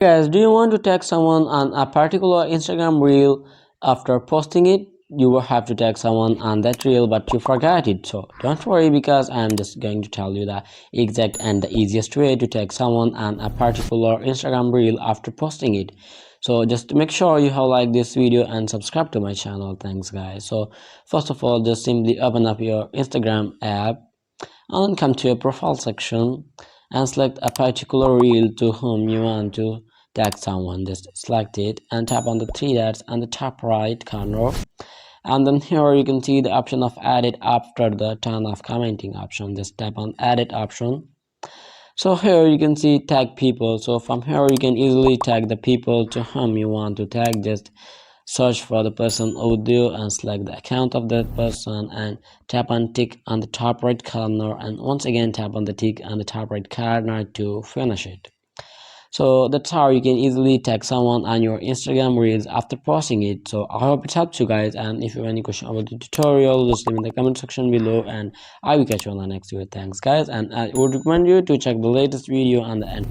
Guys, do you want to tag someone on a particular Instagram reel? After posting it, you will have to tag someone on that reel, but you forgot it. So don't worry, because I'm just going to tell you the exact and the easiest way to tag someone on a particular Instagram reel after posting it. So just make sure you have liked this video and subscribe to my channel. Thanks guys. So first of all, just simply open up your Instagram app and come to your profile section and select a particular reel to whom you want to tag someone. Just select it and tap on the three dots on the top right corner, and then here you can see the option of edit after the turn off commenting option. Just tap on edit option. So here you can see tag people. So from here you can easily tag the people to whom you want to tag. Just search for the person audio and select the account of that person and tap on tick on the top right corner, and once again tap on the tick on the top right corner to finish it. So that's how you can easily tag someone on your Instagram reels after posting it. So I hope it helps you guys, and if you have any question about the tutorial, just leave in the comment section below and I will catch you on the next video. Thanks guys, and I would recommend you to check the latest video on the end.